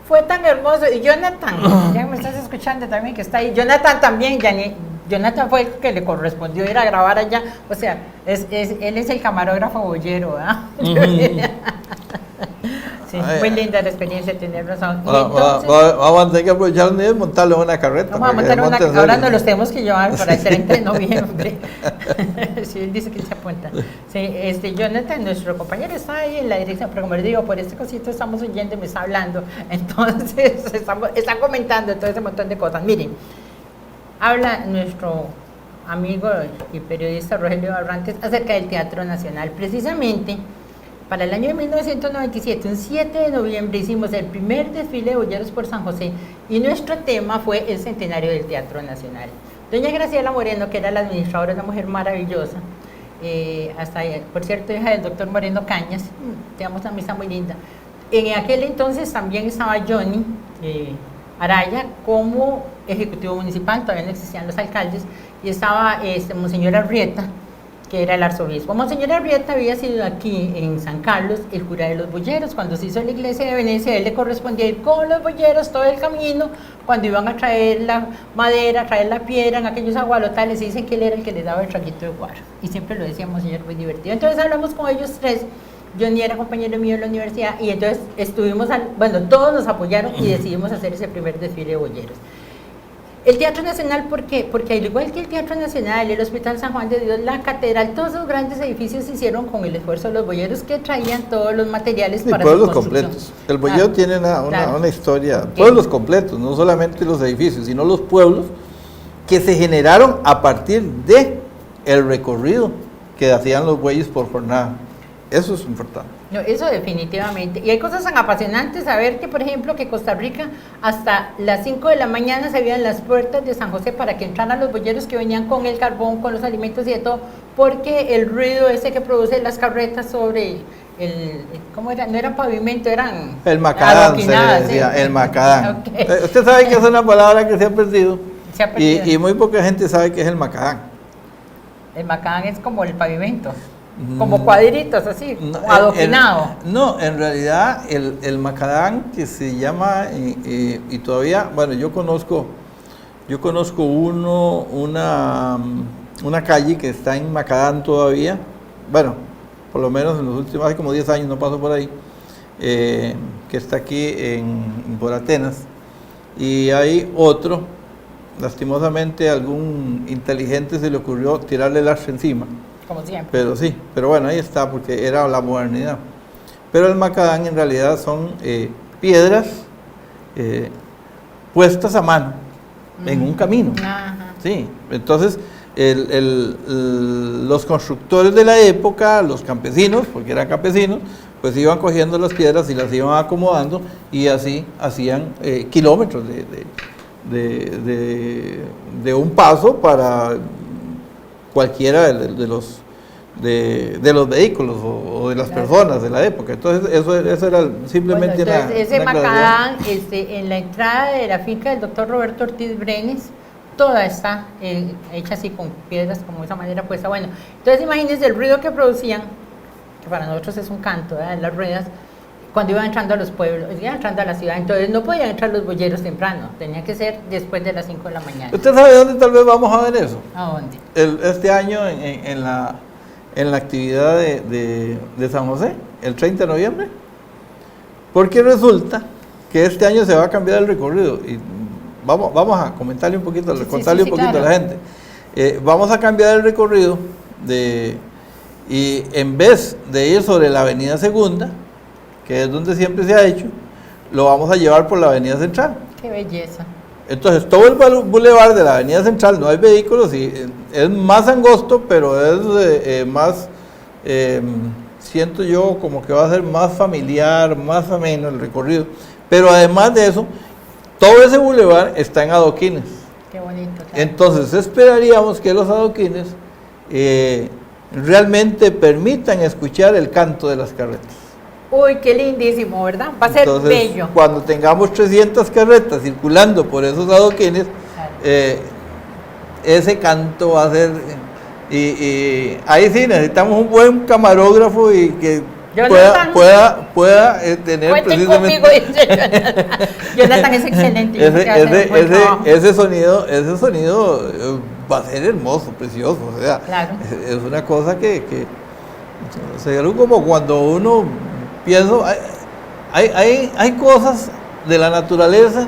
Fue tan hermoso, y Jonathan, ya me estás escuchando también que está ahí, Jonathan también, Jonathan fue el que le correspondió ir a grabar allá, o sea, él es el camarógrafo boyero, ¿verdad? Sí, muy linda la experiencia, tener razón. Y Vamos a tener que aprovechar un día y montarlo en una carreta. Vamos a montar una carreta. Ahora nos los tenemos que llevar para el 30 de noviembre. Sí, él dice que se apunta. Sí, Jonathan, nuestro compañero, está ahí en la dirección, pero como les digo, por este cosito estamos oyendo y me está hablando. Entonces, está comentando todo ese montón de cosas. Miren, habla nuestro amigo y periodista Rogelio Barrantes acerca del Teatro Nacional. Precisamente, para el año de 1997, un 7 de noviembre, hicimos el primer desfile de boyeros por San José y nuestro tema fue el centenario del Teatro Nacional. Doña Graciela Moreno, que era la administradora, una mujer maravillosa, por cierto, hija del doctor Moreno Cañas, teníamos una misa muy linda. En aquel entonces también estaba Johnny Araya como ejecutivo municipal, todavía no existían los alcaldes, y estaba Monseñor Arrieta, que era el arzobispo. Monseñor Arrieta había sido aquí en San Carlos el cura de los boyeros. Cuando se hizo la iglesia de Venecia, a él le correspondía ir con los boyeros todo el camino, cuando iban a traer la madera, a traer la piedra, en aquellos agualotales, dicen que él era el que les daba el traguito de guaro, y siempre lo decía Monseñor, muy divertido. Entonces hablamos con ellos tres, Johnny era compañero mío en la universidad, y entonces todos nos apoyaron y decidimos hacer ese primer desfile de boyeros. El Teatro Nacional, ¿por qué? Porque al igual que el Teatro Nacional, el Hospital San Juan de Dios, la Catedral, todos esos grandes edificios se hicieron con el esfuerzo de los boyeros que traían todos los materiales para su pueblos construcción. Completos. El boyero tiene una historia, pueblos completos, no solamente los edificios, sino los pueblos que se generaron a partir de el recorrido que hacían los bueyes por jornada. Eso es importante. No, eso definitivamente. Y hay cosas tan apasionantes, saber que, por ejemplo, que Costa Rica hasta las 5 de la mañana se abrían las puertas de San José para que entraran los boyeros que venían con el carbón, con los alimentos y de todo, porque el ruido ese que producen las carretas sobre ¿cómo era? No era pavimento, eran el macadán, se decía, ¿sí? El macadán. Okay. Usted sabe que es una palabra que se ha perdido. Y muy poca gente sabe que es el macadán. El macadán es como el pavimento. Como cuadritos así, adoquinado. No, en realidad el macadán, que se llama, y todavía, bueno, yo conozco una calle que está en Macadán todavía, bueno, por lo menos en los últimos, hace como 10 años no paso por ahí, que está aquí por Atenas, y hay otro, lastimosamente algún inteligente se le ocurrió tirarle el arce encima. Como siempre. Pero bueno, ahí está, porque era la modernidad. Pero el macadán en realidad son piedras puestas a mano en un camino. Ajá. Sí, entonces los constructores de la época, los campesinos, porque eran campesinos, pues iban cogiendo las piedras y las iban acomodando y así hacían kilómetros de un paso para cualquiera de los vehículos o de las personas de la época. Entonces eso era simplemente ese macadán, en la entrada de la finca del doctor Roberto Ortiz Brenes, toda está hecha así con piedras, como de esa manera puesta. Bueno, entonces imagínense el ruido que producían, que para nosotros es un canto, ¿verdad? Las ruedas, cuando iban entrando a los pueblos, iban entrando a la ciudad, entonces no podían entrar los boyeros temprano, tenía que ser después de las 5 de la mañana. ¿Usted sabe dónde tal vez vamos a ver eso? ¿A dónde? Este año en la actividad de San José, el 30 de noviembre, porque resulta que este año se va a cambiar el recorrido, y vamos a comentarle un poquito, contarle un poquito claro. A la gente. Vamos a cambiar el recorrido y en vez de ir sobre la avenida Segunda, que es donde siempre se ha hecho, lo vamos a llevar por la avenida Central. ¡Qué belleza! Entonces todo el bulevar de la avenida Central no hay vehículos y es más angosto, pero es más, siento yo como que va a ser más familiar, más ameno el recorrido. Pero además de eso, todo ese bulevar está en adoquines. ¡Qué bonito! Claro. Entonces esperaríamos que los adoquines realmente permitan escuchar el canto de las carretas. Uy, qué lindísimo, ¿verdad? Va a ser Entonces, bello. Cuando tengamos 300 carretas circulando por esos adoquines, Claro. Ese canto va a ser... Y ahí sí necesitamos un buen camarógrafo y que pueda tener Cuenten precisamente... conmigo, dice Jonathan. Jonathan es excelente. Ese sonido va a ser hermoso, precioso. O sea, Claro. es una cosa que o sea, algo como cuando uno pienso, hay cosas de la naturaleza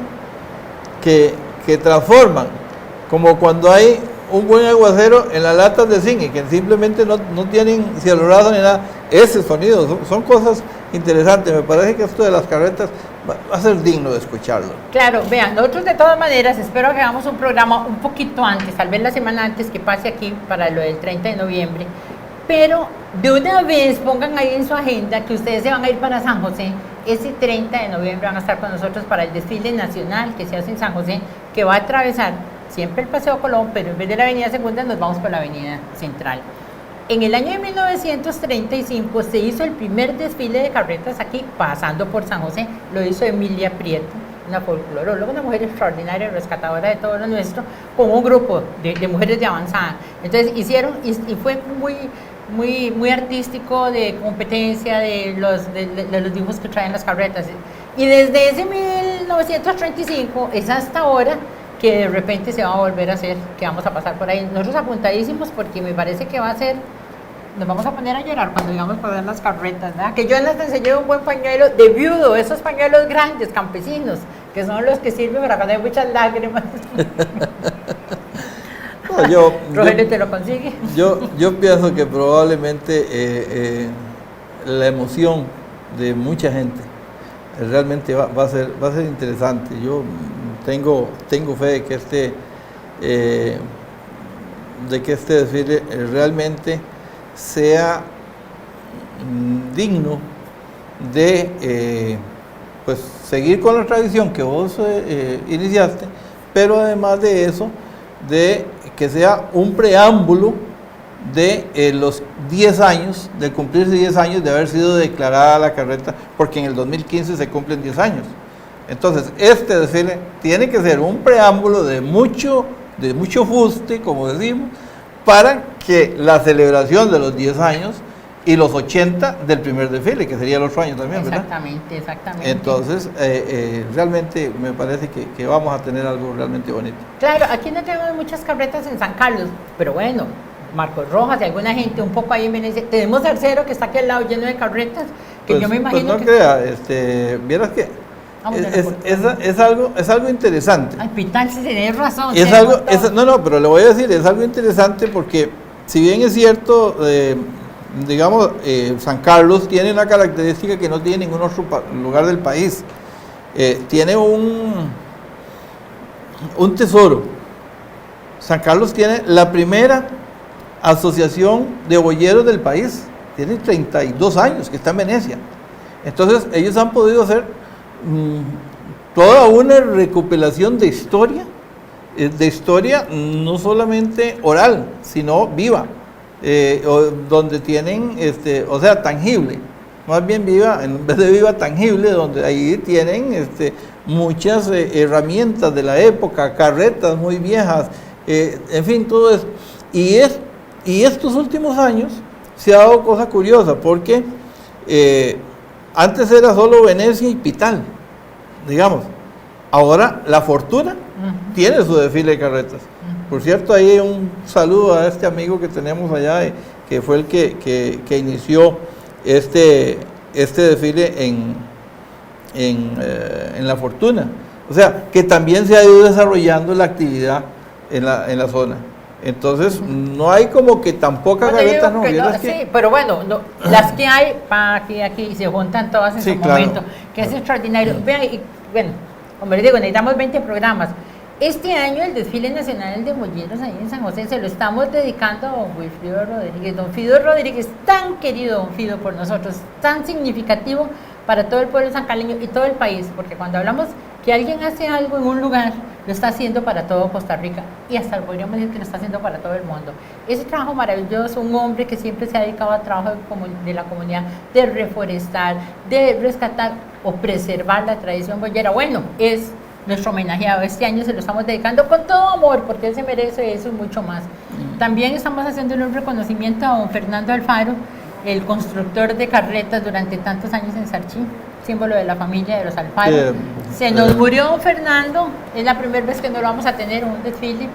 que transforman, como cuando hay un buen aguacero en las latas de zinc y que simplemente no tienen cielo raso ni nada, ese sonido, son cosas interesantes. Me parece que esto de las carretas va a ser digno de escucharlo. Claro, vean, nosotros de todas maneras espero que hagamos un programa un poquito antes, tal vez la semana antes que pase aquí para lo del 30 de noviembre, pero de una vez pongan ahí en su agenda que ustedes se van a ir para San José. Ese 30 de noviembre van a estar con nosotros para el desfile nacional que se hace en San José, que va a atravesar siempre el Paseo Colón, pero en vez de la Avenida Segunda nos vamos por la Avenida Central. En el año de 1935 se hizo el primer desfile de carretas aquí, pasando por San José. Lo hizo Emilia Prieto, una folcloróloga, una mujer extraordinaria, rescatadora de todo lo nuestro, con un grupo de mujeres de avanzada. Entonces hicieron, y fue muy artístico, de competencia, de los dibujos que traen las carretas. Y desde ese 1935 es hasta ahora que de repente se va a volver a hacer, que vamos a pasar por ahí. Nosotros apuntadísimos porque me parece que va a ser, nos vamos a poner a llorar cuando digamos para ver las carretas, ¿verdad? Que yo les enseñé un buen pañuelo de viudo, esos pañuelos grandes, campesinos, que son los que sirven para cuando hay muchas lágrimas. No, Rogelio te lo consigue. Yo pienso que probablemente la emoción de mucha gente realmente va a ser interesante. Yo tengo fe de que este desfile realmente sea digno de pues seguir con la tradición que vos iniciaste, pero además de eso, de que sea un preámbulo de los 10 años, de cumplirse 10 años de haber sido declarada la carreta, porque en el 2015 se cumplen 10 años. Entonces, este desfile tiene que ser un preámbulo de mucho fuste, como decimos, para que la celebración de los 10 años y los 80 del primer desfile, que sería el otro año también, ¿verdad? Exactamente. Entonces, realmente me parece que vamos a tener algo realmente bonito. Claro, aquí no tenemos muchas carretas en San Carlos, pero bueno, Marcos Rojas y alguna gente un poco ahí en Venecia. Tenemos Tercero, que está aquí al lado lleno de carretas, que pues, yo me imagino pues no crea, vieras que es algo interesante. Ay, Pital, si tenés razón. Pero le voy a decir, es algo interesante porque, si bien es cierto, digamos, San Carlos tiene una característica que no tiene ningún otro lugar del país. Tiene un tesoro. San Carlos tiene la primera asociación de boyeros del país. Tiene 32 años que está en Venecia. Entonces, ellos han podido hacer toda una recopilación de historia no solamente oral, sino viva, donde tienen, tangible, más bien viva, en vez de viva, tangible, donde ahí tienen muchas herramientas de la época, carretas muy viejas, en fin, todo eso. Y estos últimos años se ha dado cosa curiosa, porque antes era solo Venecia y Pital, digamos. Ahora La Fortuna tiene su desfile de carretas. Por cierto, ahí un saludo a este amigo que tenemos allá, que fue el que inició este desfile en La Fortuna. O sea, que también se ha ido desarrollando la actividad en la zona. Entonces, no hay como que tan poca carreta, ¿no? Sí, pero bueno, las que hay, aquí se juntan todas en su momento, que es extraordinario. Vean, y, bueno, como les digo, necesitamos 20 programas. Este año el desfile nacional de boyeros ahí en San José se lo estamos dedicando a don Wilfrido Rodríguez. Don Fido Rodríguez, tan querido don Fido por nosotros, tan significativo para todo el pueblo sancaleño y todo el país, porque cuando hablamos que alguien hace algo en un lugar, lo está haciendo para todo Costa Rica y hasta podríamos decir que lo está haciendo para todo el mundo. Ese trabajo maravilloso, un hombre que siempre se ha dedicado a trabajo de la comunidad, de reforestar, de rescatar o preservar la tradición boyera. Bueno, es nuestro homenajeado. Este año se lo estamos dedicando con todo amor, porque él se merece eso y mucho más. También estamos haciendo un reconocimiento a don Fernando Alfaro, el constructor de carretas durante tantos años en Sarchí, símbolo de la familia de los Alfaro. Se nos murió don Fernando, es la primera vez que no lo vamos a tener en un desfile.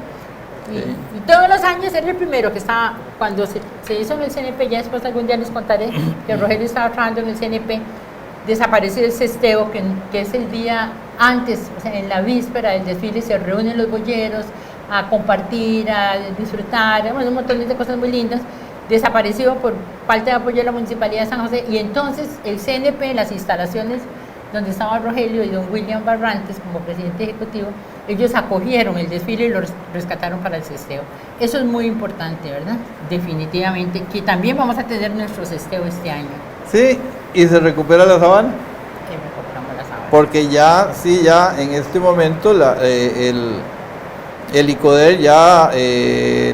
Y todos los años era el primero que estaba, cuando se hizo en el CNP, ya después algún día les contaré que Rogelio estaba trabajando en el CNP, desapareció el cesteo, que es el día antes, o sea, en la víspera del desfile se reúnen los boyeros a compartir, a disfrutar, bueno, un montón de cosas muy lindas. Desapareció por falta de apoyo de la Municipalidad de San José, y entonces el CNP, las instalaciones donde estaba Rogelio y don William Barrantes como presidente ejecutivo, ellos acogieron el desfile y lo rescataron para el cesteo. Eso es muy importante, ¿verdad? Definitivamente, que también vamos a tener nuestro cesteo este año. Sí, y se recupera la sabana. Que recuperamos la sabana. Porque ya, sí, ya en este momento el ICODER ya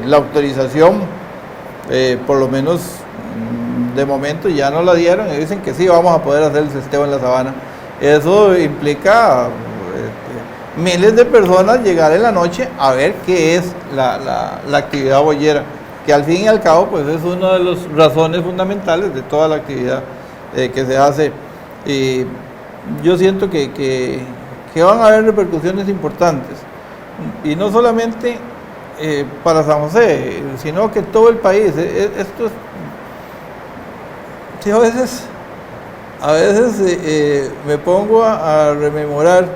la autorización, por lo menos de momento ya no la dieron y dicen que sí vamos a poder hacer el cesteo en la sabana. Eso implica miles de personas llegar en la noche a ver qué es la actividad boyera, que al fin y al cabo pues es una de las razones fundamentales de toda la actividad que se hace. Y yo siento que van a haber repercusiones importantes, y no solamente para San José, sino que todo el país. Esto es, sí, a veces me pongo a rememorar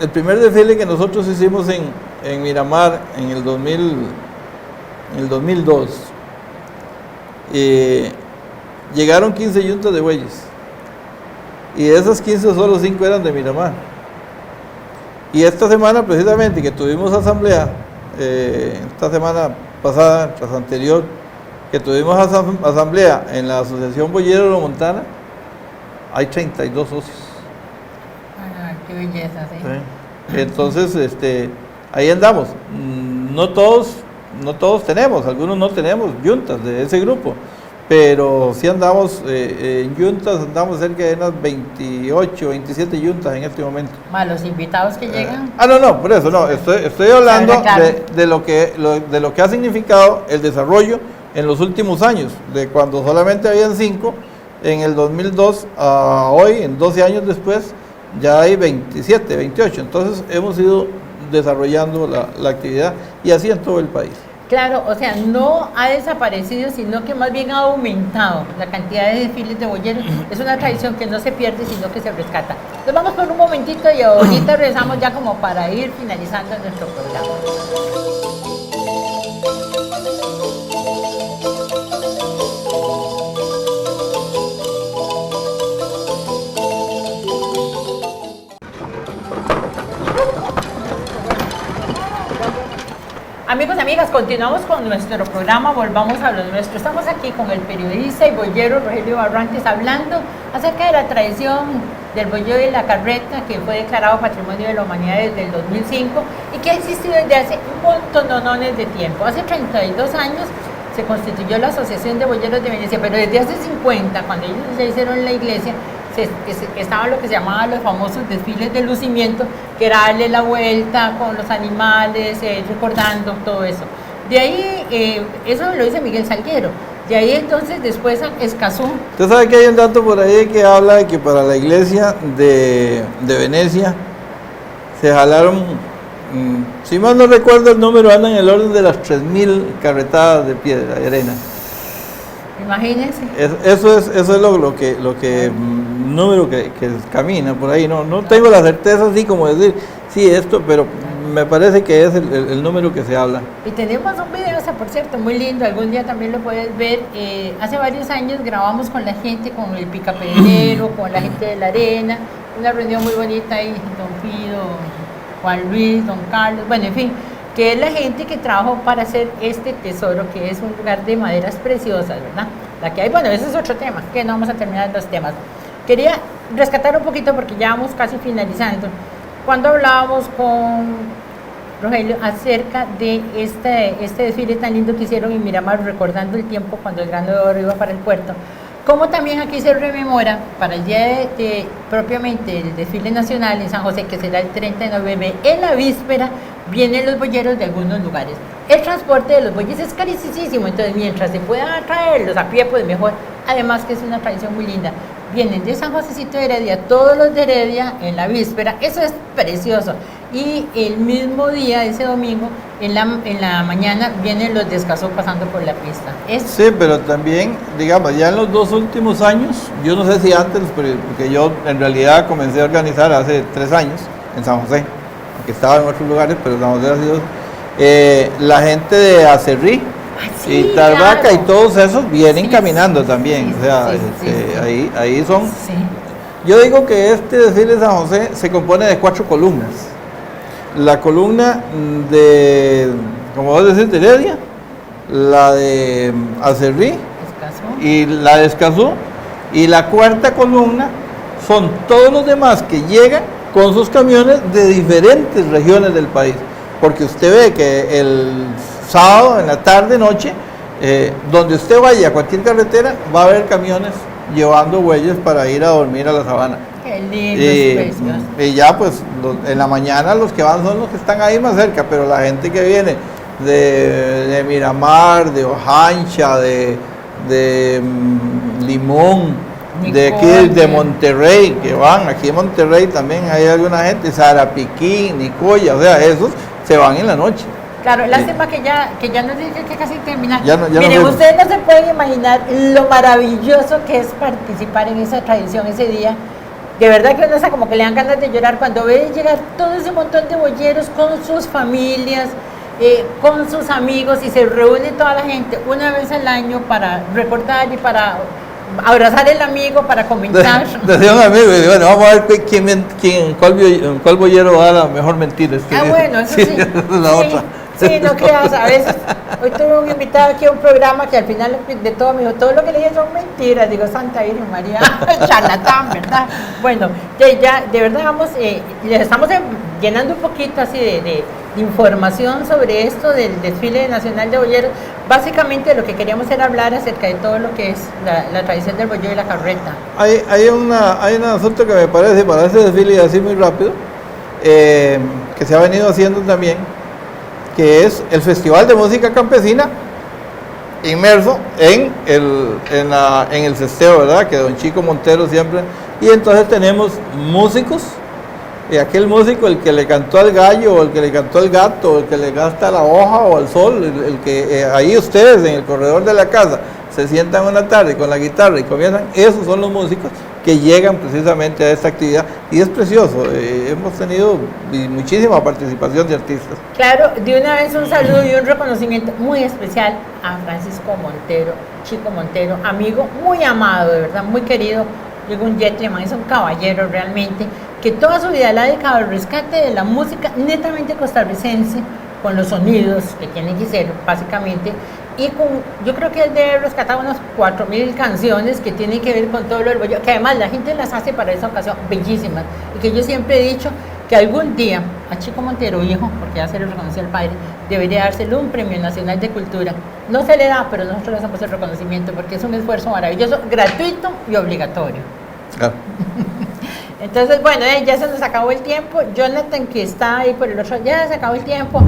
el primer desfile que nosotros hicimos en Miramar en el 2002. Llegaron 15 yuntas de bueyes, y de esas 15 solo 5 eran de Miramar. Y esta semana precisamente que tuvimos asamblea, esta semana pasada, tras anterior, que tuvimos asamblea en la Asociación Boyero de Montana, hay 32 socios. Qué belleza, sí. ¿Sí? Entonces, ahí andamos. No todos tenemos, algunos no tenemos yuntas de ese grupo, pero sí andamos en yuntas, andamos cerca de unas 28, 27 yuntas en este momento. Más los invitados que llegan. No, por eso no, estoy hablando de lo que ha significado el desarrollo en los últimos años, de cuando solamente habían 5 en el 2002 a hoy, en 12 años después, ya hay 27, 28, entonces hemos ido desarrollando la actividad, y así en todo el país. Claro, o sea, no ha desaparecido, sino que más bien ha aumentado la cantidad de desfiles de boyeros. Es una tradición que no se pierde, sino que se rescata. Nos vamos por un momentito y ahorita regresamos ya como para ir finalizando nuestro programa. Amigos y amigas, continuamos con nuestro programa, volvamos a lo nuestro. Estamos aquí con el periodista y boyero Rogelio Barrantes hablando acerca de la tradición del boyero y la carreta, que fue declarado Patrimonio de la Humanidad desde el 2005 y que ha existido desde hace un montón de tiempo. Hace 32 años se constituyó la Asociación de Boyeros de Venecia, pero desde hace 50, cuando ellos se hicieron la iglesia, estaban lo que se llamaban los famosos desfiles de lucimiento, que era darle la vuelta con los animales, recordando todo eso. De ahí, eso lo dice Miguel Salguero, de ahí entonces después Escazú. Usted sabe que hay un dato por ahí que habla de que para la iglesia de Venecia se jalaron, si mal no recuerdo el número, anda en el orden de las 3.000 carretadas de piedra, de arena. Imagínense. Eso es lo que número que camina por ahí. No tengo la certeza así como decir, sí, esto, pero me parece que es el número que se habla. Y tenemos un video, por cierto, muy lindo, algún día también lo puedes ver. Hace varios años grabamos con la gente, con el picapedrero, con la gente de la arena, una reunión muy bonita ahí, don Fido, Juan Luis, don Carlos, bueno, en fin, que es la gente que trabajó para hacer este tesoro, que es un lugar de maderas preciosas, ¿verdad? La que hay, bueno, ese es otro tema, que no vamos a terminar los temas. Quería rescatar un poquito porque ya vamos casi finalizando. Cuando hablábamos con Rogelio acerca de este desfile tan lindo que hicieron en Miramar, recordando el tiempo cuando el grano de oro iba para el puerto, como también aquí se rememora para el día propiamente el desfile nacional en San José, que será el 30 de noviembre, en la víspera vienen los boyeros de algunos lugares. El transporte de los bueyes es carísimo, entonces mientras se puedan traerlos a pie, pues mejor. Además que es una tradición muy linda. Vienen de San Josecito de Heredia, todos los de Heredia en la víspera, eso es precioso. Y el mismo día, ese domingo, en la mañana vienen los de Escazú pasando por la pista. Sí, pero también, digamos, ya en los 2 últimos años, yo no sé si antes, porque yo en realidad comencé a organizar hace 3 años en San José, aunque estaba en otros lugares, pero San José ha sido la gente de Acerrí y Tarbaca, claro, y todos esos vienen caminando también, o sea, ahí son. Sí. Yo digo que este desfile de San José se compone de 4 columnas. La columna de, como vos decís, de Heredia, la de Acerrí y la de Escazú, y la 4ª columna son todos los demás que llegan con sus camiones de diferentes regiones del país, porque usted ve que el sábado en la tarde, noche, donde usted vaya a cualquier carretera, va a haber camiones llevando bueyes para ir a dormir a la sabana. Qué lindo, y ya pues en la mañana los que van son los que están ahí más cerca, pero la gente que viene de Miramar, de Ojancha, de Limón, de aquí de Monterrey, que van, aquí en Monterrey también hay alguna gente, Sarapiquín, Nicoya, o sea, esos se van en la noche. Claro, lástima que ya nos dije que casi termina. Miren, ustedes no se pueden imaginar lo maravilloso que es participar en esa tradición ese día. De verdad que uno está como que le dan ganas de llorar cuando ve llegar todo ese montón de boyeros con sus familias, con sus amigos, y se reúne toda la gente una vez al año para recordar y para abrazar al amigo, para comentar. Decía un amigo, y bueno, vamos a ver cuál boyero va a la mejor mentira. Bueno, eso sí. Esa es la otra. Sí, no creas, a veces, hoy tuve un invitado aquí a un programa que al final de todo me dijo, todo lo que le dije son mentiras. Digo, Santa Virgen María, charlatán, ¿verdad? Bueno, ya, de verdad vamos, les estamos llenando un poquito así de información sobre esto del desfile nacional de boyeros. Básicamente lo que queríamos era hablar acerca de todo lo que es la tradición del boyero y la carreta. Hay un asunto que me parece para ese desfile, así muy rápido, que se ha venido haciendo también, que es el Festival de Música Campesina, inmerso en el festeo, ¿verdad? Que don Chico Montero siempre, y entonces tenemos músicos, y aquel músico, el que le cantó al gallo, o el que le cantó al gato, o el que le gasta la hoja o al sol, el que ahí ustedes en el corredor de la casa se sientan una tarde con la guitarra y comienzan, esos son los músicos que llegan precisamente a esta actividad, y es precioso. Hemos tenido muchísima participación de artistas. Claro, de una vez un saludo y un reconocimiento muy especial a Francisco Montero, Chico Montero, amigo muy amado, de verdad, muy querido. Llegó un gentleman, es un caballero realmente, que toda su vida la ha dedicado al rescate de la música netamente costarricense, con los sonidos que tienen que ser, básicamente, y yo creo que él debe rescatar unas 4.000 canciones que tienen que ver con todo lo del bollo, que además la gente las hace para esa ocasión, bellísimas, y que yo siempre he dicho que algún día a Chico Montero, hijo, porque ya se le reconoció al padre, debería dársele un premio nacional de cultura. No se le da, pero nosotros le damos el reconocimiento porque es un esfuerzo maravilloso, gratuito y obligatorio. Claro. Entonces, bueno, ya se nos acabó el tiempo. Jonathan, que está ahí por el otro, ya se acabó el tiempo,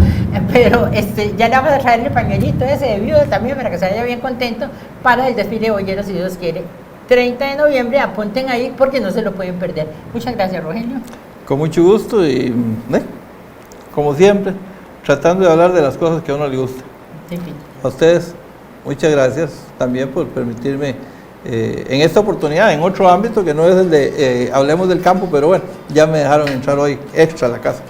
pero ya le vamos a traer el pañuelito ese de viuda también para que se vaya bien contento para el desfile de boyeros, si Dios quiere. 30 de noviembre, apunten ahí porque no se lo pueden perder. Muchas gracias, Rogelio. Con mucho gusto y, como siempre, tratando de hablar de las cosas que a uno le gusta. Sí. A ustedes, muchas gracias también por permitirme en esta oportunidad, en otro ámbito que no es el de hablemos del campo, pero bueno, ya me dejaron entrar hoy extra a la casa.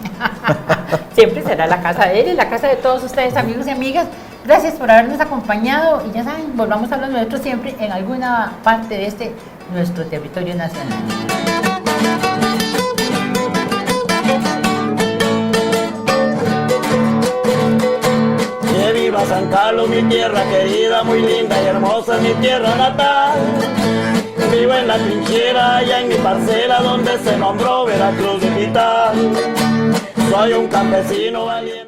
Siempre será la casa de él y la casa de todos ustedes, amigos y amigas. Gracias por habernos acompañado y ya saben, volvamos a los nuestros siempre en alguna parte de nuestro territorio nacional. Que viva San Carlos, mi tierra querida, muy linda y hermosa, mi tierra natal. Vivo en la trinchera, allá en mi parcela, donde se nombró Veracruz capital. Soy un campesino valiente.